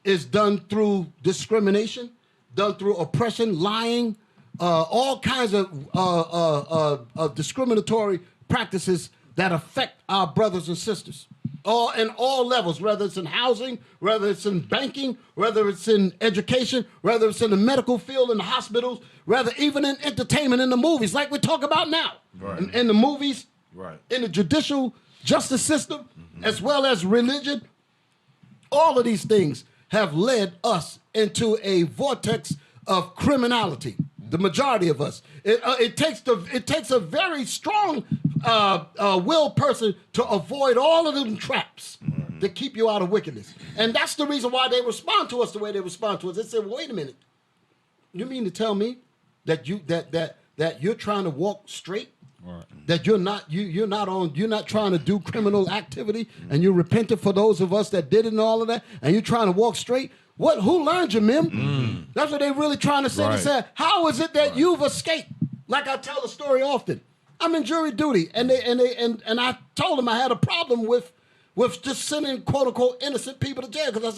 is done through discrimination, done through oppression, lying, all kinds of discriminatory practices that affect our brothers and sisters. In all levels, whether it's in housing, whether it's in banking, whether it's in education, whether it's in the medical field, in the hospitals, whether even in entertainment, in the movies, like we talk about now. Right. In the movies, Right. in the judicial justice system, as well as religion, all of these things have led us into a vortex of criminality. The majority of us. It takes a very strong willed person to avoid all of them traps that keep you out of wickedness. And that's the reason why they respond to us the way they respond to us. They say, well, wait a minute. You mean to tell me that you're trying to walk straight? Right. That you're not trying to do criminal activity, and you repented for those of us that did it and all of that, and you're trying to walk straight? Who learned you, Mim? That's what they're really trying to say. Right. They said, how is it that you've escaped? Like I tell the story often. I'm in jury duty, and I told them I had a problem with just sending quote unquote innocent people to jail, because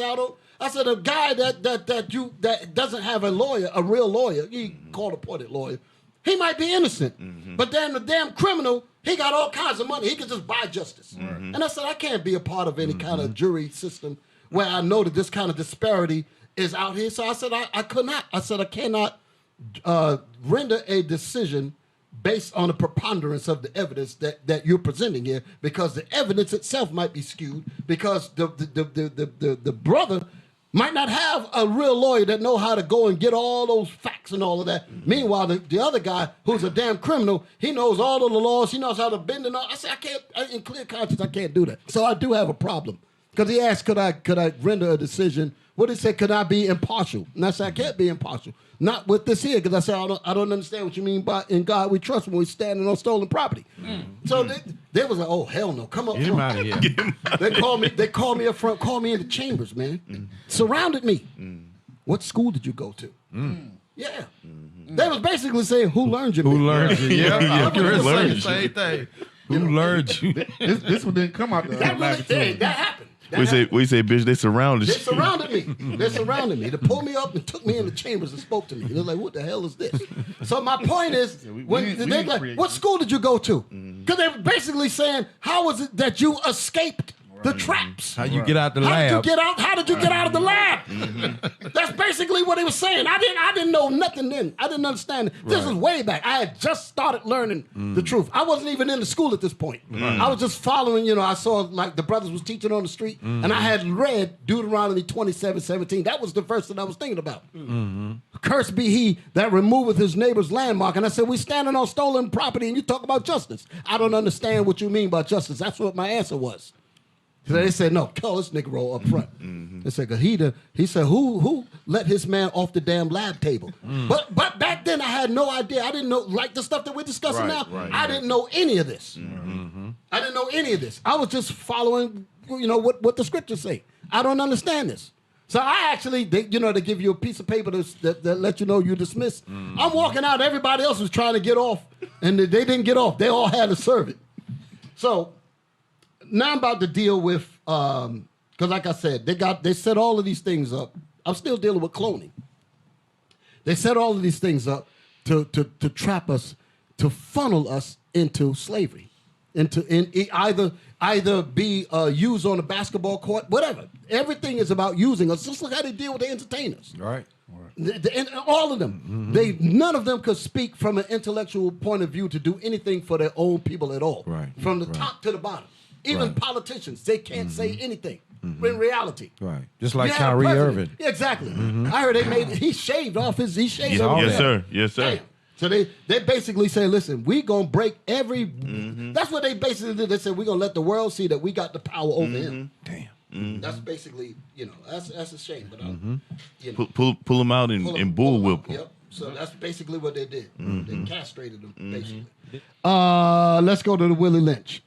I said a guy that doesn't have a lawyer, a real lawyer, he called appointed lawyer, he might be innocent, but then the damn criminal, he got all kinds of money, he could just buy justice. And I said I can't be a part of any kind of jury system where I know that this kind of disparity is out here. So I said I could not. I said I cannot render a decision based on the preponderance of the evidence that you're presenting here, because the evidence itself might be skewed, because the brother might not have a real lawyer that know how to go and get all those facts and all of that. Meanwhile, the other guy, who's a damn criminal, he knows all of the laws, he knows how to bend and all. I said, in clear conscience, I can't do that. So I do have a problem. Because he asked, could I render a decision? What did he say? Could I be impartial? And I said, I can't be impartial. Not with this here, because I said, I don't understand what you mean by in God we trust when we're standing on stolen property. So they was like, oh, hell no, come up front. Get him out of here. They called me up front, called me in the chambers, man. Surrounded me. What school did you go to? Yeah. They was basically saying, who learned you? Who learned you? Yeah, learned the same thing. Who learned you? This one didn't come out the laboratory. That happened. We say, bitch, they surrounded you. They surrounded me. They surrounded me. They pulled me up and took me in the chambers and spoke to me. They're like, what the hell is this? So my point is, they're like, what school did you go to? Because they were basically saying, how was it that you escaped the traps? How you get out the lab? How did you get out of the lab? That's basically what he was saying. I didn't know nothing then. I didn't understand it. This was way back. I had just started learning the truth. I wasn't even in the school at this point. I was just following, I saw like the brothers was teaching on the street, and I had read Deuteronomy 27:17. That was the verse that I was thinking about. Cursed be he that removeth his neighbor's landmark. And I said, we standing on stolen property and you talk about justice. I don't understand what you mean by justice. That's what my answer was. So they said, no, call this nigga roll up front. They said, because he said, who let his man off the damn lab table? But back then I had no idea. I didn't know, like the stuff that we're discussing now, I didn't know any of this. I didn't know any of this. I was just following, what the scriptures say. I don't understand this. So I actually, they give you a piece of paper that let you know you're dismissed. I'm walking out, everybody else was trying to get off, and they didn't get off. They all had to serve it. So now I'm about to deal with, because like I said, they set all of these things up. I'm still dealing with cloning. They set all of these things up to trap us, to funnel us into slavery, either be used on a basketball court, whatever. Everything is about using us. Just look how they deal with the entertainers. Right. All of them. None of them could speak from an intellectual point of view to do anything for their own people at all. Right. From the top to the bottom. Even politicians, they can't say anything in reality. Right. Just like Kyrie Irving. Yeah, exactly. I heard he shaved off his, he shaved Yes, sir. Yes, sir. Damn. So they basically say, listen, we going to break every, that's what they basically did. They said, we're going to let the world see that we got the power over him. Damn. That's basically, that's a shame. But, pull them out and bullwhip them. Yep. So that's basically what they did. They castrated them, basically. Let's go to the Willie Lynch.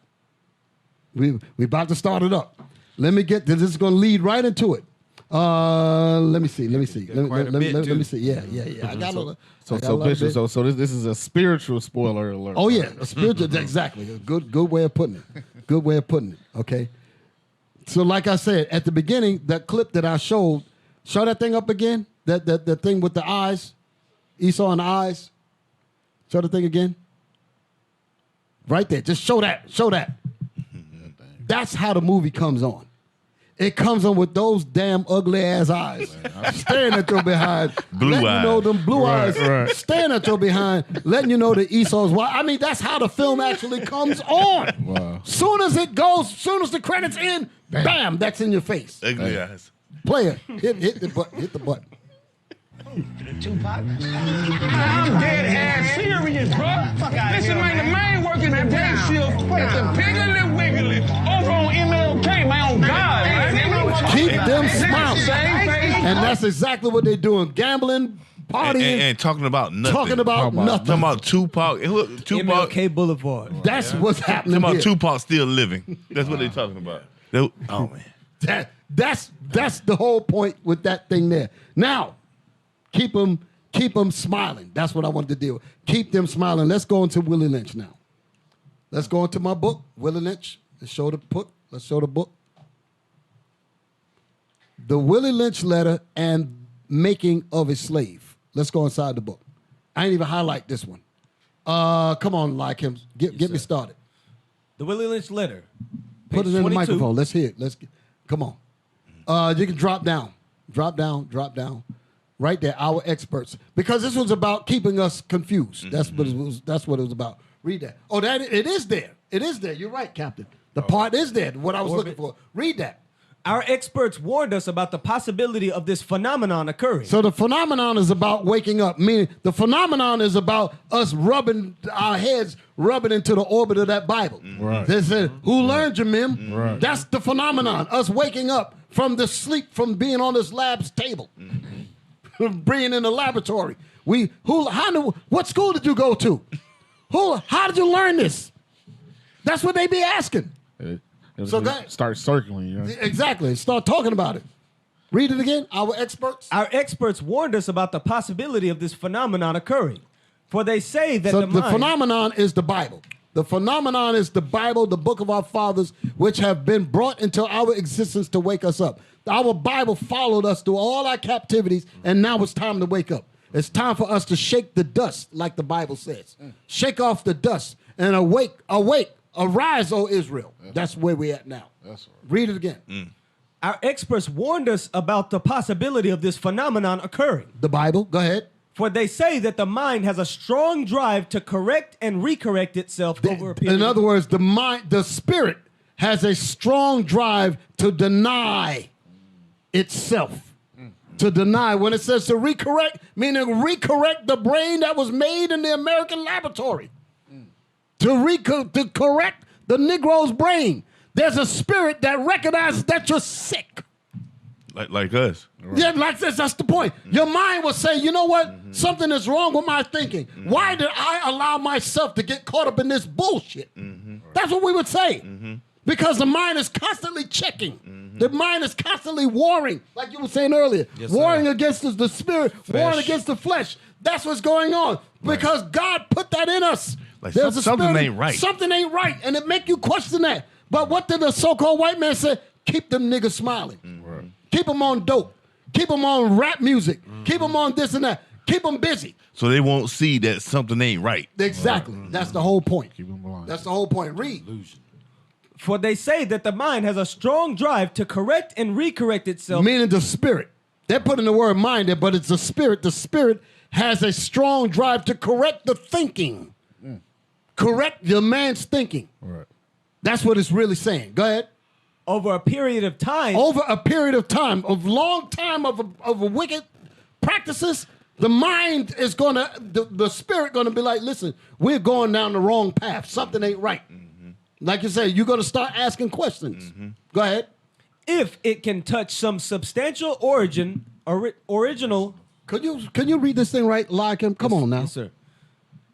We about to start it up. Let me get this. This is going to lead right into it. Let me see. Let me see. Yeah. I got So this is a spiritual spoiler alert. Oh yeah, a spiritual. Exactly. Good way of putting it. Good way of putting it. Okay. So like I said at the beginning, that clip that I showed, show that thing up again. That thing with the eyes, Esau and the eyes. Show the thing again. Right there. Just show that. Show that. That's how the movie comes on. It comes on with those damn ugly ass eyes, staring at your behind, letting you know them blue eyes, staring at your behind, letting you know that Esau's wife. I mean, that's how the film actually comes on. Wow. Soon as it goes, soon as the credits end, bam, that's in your face. Ugly eyes. Play it. Hit the button. Hit the button. Tupac. I'm dead ass serious, bro. Listen, man, the man working the damn still fucking piggly wiggly over on MLK, my own God, man. Keep them smiling. And that's exactly what they're doing. Gambling, partying. And talking about nothing. Talking about nothing. Talking about Tupac. Tupac. MLK Boulevard. That's what's happening Talking about here. Tupac still living. That's what they're talking about. Oh, man. That's the whole point with that thing there. Now, keep them smiling. That's what I wanted to deal with. Keep them smiling. Let's go into Willie Lynch now. Let's go into my book, Willie Lynch. Let's show the book. The Willie Lynch letter and making of a slave. Let's go inside the book. I ain't even highlight this one. Come on, like him. Get me started. The Willie Lynch letter. Put it in 22. the microphone. Let's hear it. Come on. You can drop down. Right there, our experts. Because this was about keeping us confused. That's what it was about. Read that. Oh, it is there. It is there. You're right, Captain. The part is there, what I was looking for. Read that. Our experts warned us about the possibility of this phenomenon occurring. So the phenomenon is about waking up, meaning the phenomenon is about us rubbing our heads, rubbing into the orbit of that Bible. Right. They said, who learned you, Mim? Right. That's the phenomenon, us waking up from the sleep, from being on this lab's table, being in the laboratory. What school did you go to? How did you learn this? That's what they be asking. So start circling. You know? Exactly. Start talking about it. Read it again. Our experts. Our experts warned us about the possibility of this phenomenon occurring. For they say that the phenomenon is the Bible. The phenomenon is the Bible, the book of our fathers, which have been brought into our existence to wake us up. Our Bible followed us through all our captivities, and now it's time to wake up. It's time for us to shake the dust, like the Bible says. Shake off the dust and awake. Arise, O Israel. That's where we're at now. That's right. Read it again. Our experts warned us about the possibility of this phenomenon occurring. The Bible, go ahead. For they say that the mind has a strong drive to correct and recorrect itself over a period. In other words, the spirit has a strong drive to deny itself. To deny. When it says to recorrect, meaning recorrect the brain that was made in the American laboratory. To correct the Negro's brain. There's a spirit that recognizes that you're sick. Like us. Right. Yeah, like this. That's the point. Your mind will say, you know what? Something is wrong with my thinking. Why did I allow myself to get caught up in this bullshit? That's what we would say. Because the mind is constantly checking. The mind is constantly warring, like you were saying earlier. Yes, warring against the spirit, warring against the flesh. That's what's going on. Because God put that in us. Like something ain't right. Something ain't right. And it make you question that. But what did the so-called white man say? Keep them niggas smiling. Right. Keep them on dope. Keep them on rap music. Keep them on this and that. Keep them busy. So they won't see that something ain't right. Exactly. That's the whole point. Keep them blind. That's the whole point. Read. For they say that the mind has a strong drive to correct and recorrect itself. Meaning the spirit. They're putting the word mind there, but it's the spirit. The spirit has a strong drive to correct the thinking. Correct your man's thinking. Right. That's what it's really saying. Go ahead. Over a period of time. Over a period of time, of long time of wicked practices, the mind is going to, the spirit going to be like, listen, we're going down the wrong path. Something ain't right. Like you say, you're going to start asking questions. Go ahead. If it can touch some substantial original. Can you read this thing right, like him? Come on now. Yes, sir.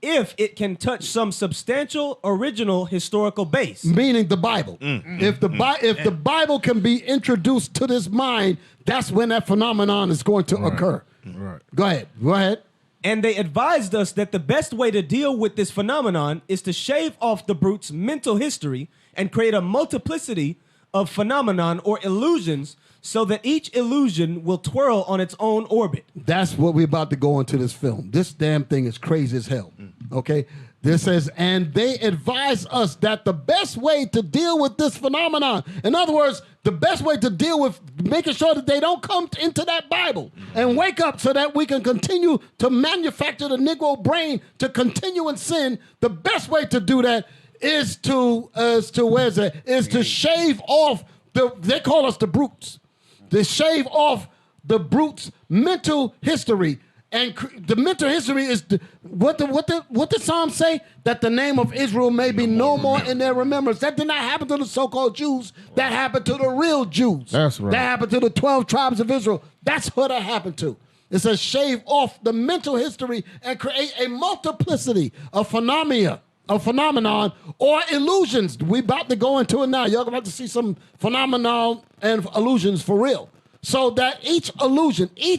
If it can touch some substantial original historical base. Meaning the Bible. If the Bible can be introduced to this mind, that's when that phenomenon is going to occur. Right. Go ahead. And they advised us that the best way to deal with this phenomenon is to shave off the brute's mental history and create a multiplicity of phenomenon or illusions so that each illusion will twirl on its own orbit. That's what we're about to go into this film. This damn thing is crazy as hell. Okay? This says, and they advise us that the best way to deal with this phenomenon, in other words, the best way to deal with making sure that they don't come into that Bible and wake up so that we can continue to manufacture the Negro brain to continue in sin, the best way to do that is to shave off they call us the brutes. To shave off the brute's mental history And the mental history is what the Psalm say? That the name of Israel may be no more in their remembrance. That did not happen to the so-called Jews. That happened to the real Jews. That's right. That happened to the 12 tribes of Israel. That's what that happened to. It says shave off the mental history and create a multiplicity of phenomenon or illusions. We about to go into it now. Y'all about to see some phenomenon and illusions for real. So that each illusion in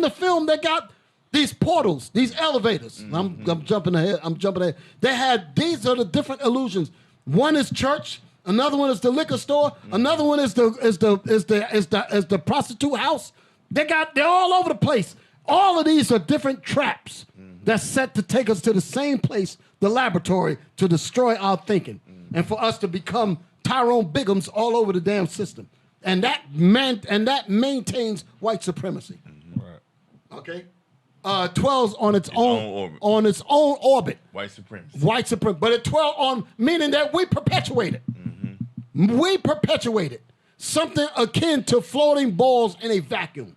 the film, they got these portals, these elevators. I'm jumping ahead. These are the different illusions. One is church. Another one is the liquor store. Another one is the prostitute house. They're all over the place. All of these are different traps that's set to take us to the same place, the laboratory, to destroy our thinking and for us to become Tyrone Biggums all over the damn system. And that maintains white supremacy. Right. Okay. 12's on its own orbit. White supremacy. White supremacy. But at 12 on, meaning that we perpetuate it. We perpetuate it. Something akin to floating balls in a vacuum.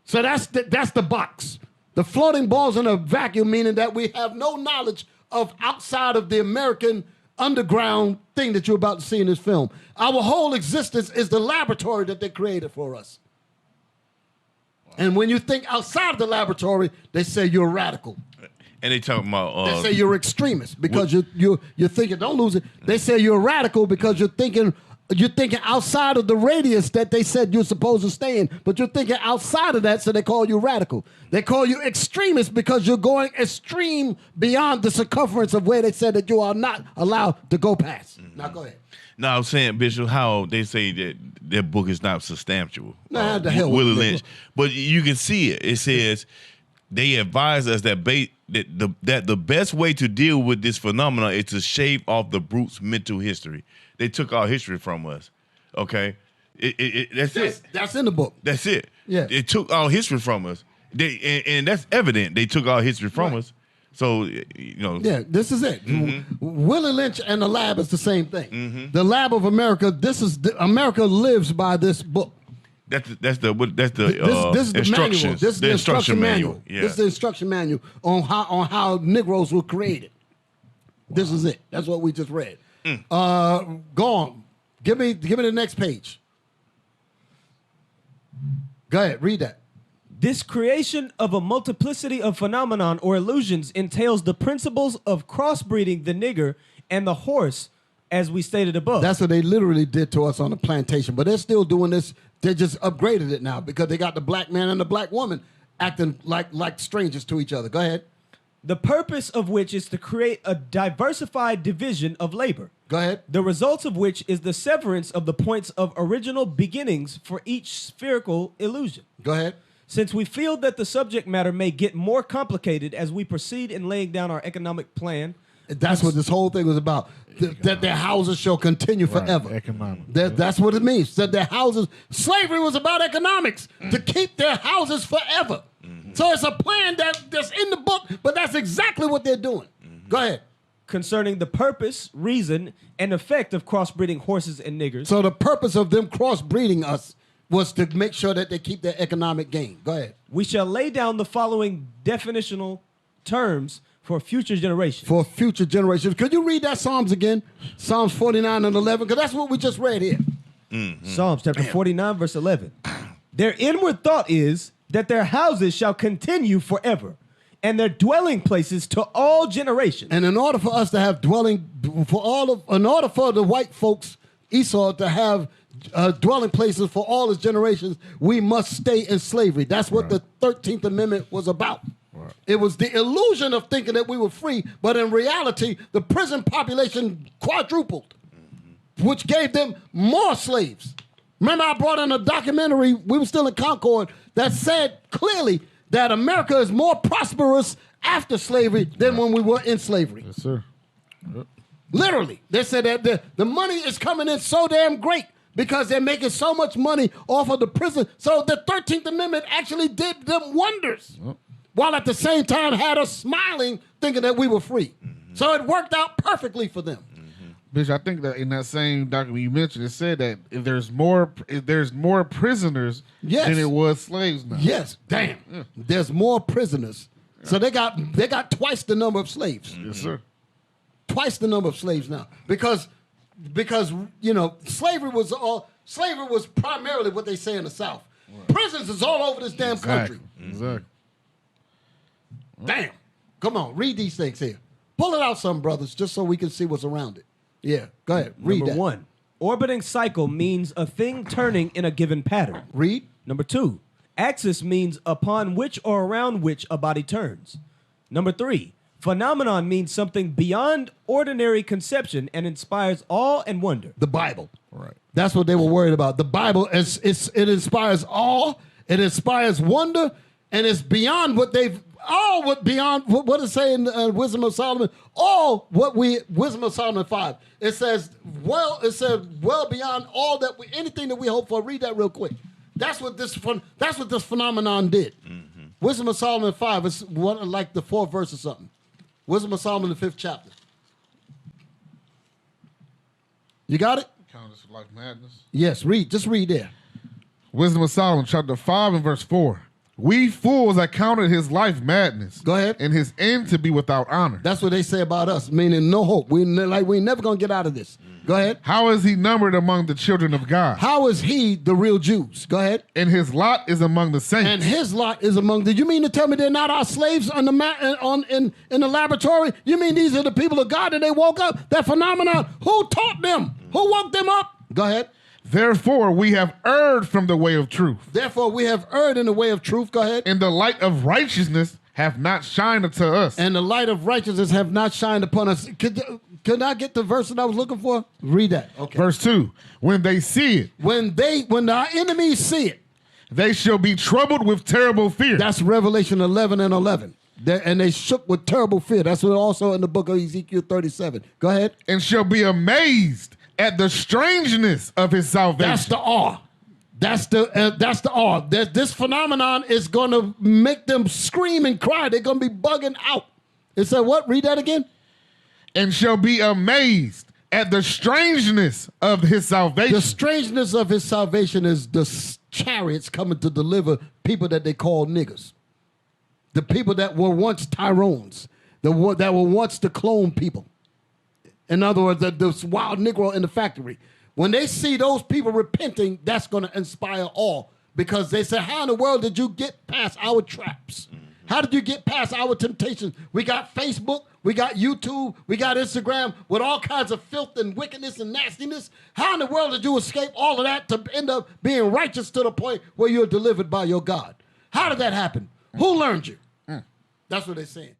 So that's the box. The floating balls in a vacuum, meaning that we have no knowledge of outside of the American underground thing that you're about to see in this film. Our whole existence is the laboratory that they created for us. And when you think outside of the laboratory, they say you're radical. And they talk about they say you're extremist because you're thinking, don't lose it. They say you're radical because you're thinking outside of the radius that they said you're supposed to stay in, but you're thinking outside of that, so they call you radical. They call you extremist because you're going extreme beyond the circumference of where they said that you are not allowed to go past. Now go ahead. No, I was saying, Bishop, how they say that their book is not substantial. Nah, the hell Willie with Lynch. But you can see it. It says they advise us that the best way to deal with this phenomenon is to shave off the brute's mental history. They took our history from us. Okay? That's it. That's in the book. That's it. Yeah. They took our history from us. And that's evident. They took our history from us. So, Yeah, this is it. Willie Lynch and the lab is the same thing. The lab of America, America lives by this book. That's the This is the instructions. manual. This is the instruction manual. Yeah. This is the instruction manual on how Negroes were created. This is it. That's what we just read. Go on. Give me the next page. Go ahead. Read that. This creation of a multiplicity of phenomenon or illusions entails the principles of crossbreeding the nigger and the horse, as we stated above. That's what they literally did to us on the plantation. But they're still doing this. They just upgraded it now because they got the black man and the black woman acting like strangers to each other. Go ahead. The purpose of which is to create a diversified division of labor. Go ahead. The result of which is the severance of the points of original beginnings for each spherical illusion. Go ahead. Since we feel that the subject matter may get more complicated as we proceed in laying down our economic plan. That's what this whole thing was about. That their houses shall continue forever. Economic. That's what it means. That their houses, slavery was about economics, to keep their houses forever. So it's a plan that's in the book, but that's exactly what they're doing. Go ahead. Concerning the purpose, reason, and effect of crossbreeding horses and niggers. So the purpose of them crossbreeding us was to make sure that they keep their economic gain. Go ahead. We shall lay down the following definitional terms for future generations. For future generations. Could you read that Psalms again? Psalms 49 and 11, because that's what we just read here. Psalms chapter 49, verse 11. Their inward thought is that their houses shall continue forever, and their dwelling places to all generations. And in order for us to have in order for the white folks, Esau, to have dwelling places for all his generations, we must stay in slavery. That's what the 13th Amendment was about. Right. It was the illusion of thinking that we were free, but in reality, the prison population quadrupled, which gave them more slaves. Remember, I brought in a documentary, we were still in Concord, that said clearly that America is more prosperous after slavery than when we were in slavery. Yes, sir. Yep. Literally. They said that the money is coming in so damn great because they're making so much money off of the prison. So the 13th Amendment actually did them wonders, while at the same time had us smiling, thinking that we were free. So it worked out perfectly for them. Bitch, I think that in that same document you mentioned, it said that if there's more prisoners Yes. than it was slaves now. Yes, damn. There's more prisoners. So they got twice the number of slaves. Yes, sir. Twice the number of slaves now. Because you know, slavery was primarily what they say in the South. Right. Prisons is all over this damn country. Exactly. Damn. Come on, read these things here. Pull it out some, brothers, just so we can see what's around it. Yeah, go ahead. Read Number that. 1, orbiting cycle means a thing turning in a given pattern. Read. Number 2, axis means upon which or around which a body turns. Number 3, phenomenon means something beyond ordinary conception and inspires awe and wonder. The Bible. Right. That's what they were worried about. The Bible it inspires awe, it inspires wonder, and it's beyond what they've beyond what it say in Wisdom of Solomon. Wisdom of Solomon 5. It says well beyond all that anything that we hope for. Read that real quick. That's what this phenomenon did. Mm-hmm. Wisdom of Solomon 5 is one like the 4th verse or something. Wisdom of Solomon, the 5th chapter. You got it? Count this like madness. Yes, read. Just read there. Wisdom of Solomon, chapter 5 and verse 4. We fools accounted his life madness. Go ahead. And his end to be without honor. That's what they say about us, meaning no hope. We never gonna get out of this. Go ahead. How is he numbered among the children of God? How is he the real Jews? Go ahead. And his lot is among the saints. And his lot is among the. You mean to tell me they're not our slaves on the in the laboratory? You mean these are the people of God that they woke up? That phenomenon. Who taught them? Who woke them up? Go ahead. Therefore, we have erred from the way of truth. Therefore, we have erred in the way of truth. Go ahead. And the light of righteousness have not shined unto us. And the light of righteousness have not shined upon us. Could I get the verse that I was looking for? Read that. Okay. Verse 2. When they see it. When our enemies see it. They shall be troubled with terrible fear. That's Revelation 11 and 11. And they shook with terrible fear. That's what also in the book of Ezekiel 37. Go ahead. And shall be amazed at the strangeness of his salvation. That's the awe. That's the awe. This phenomenon is going to make them scream and cry. They're going to be bugging out. It said what? Read that again. And shall be amazed at the strangeness of his salvation. The strangeness of his salvation is the chariots coming to deliver people that they call niggers. The people that were once Tyrones. That were once the clone people. In other words, the wild Negro in the factory. When they see those people repenting, that's going to inspire awe. Because they say, how in the world did you get past our traps? How did you get past our temptations? We got Facebook, we got YouTube, we got Instagram with all kinds of filth and wickedness and nastiness. How in the world did you escape all of that to end up being righteous to the point where you're delivered by your God? How did that happen? Who learned you? That's what they're saying.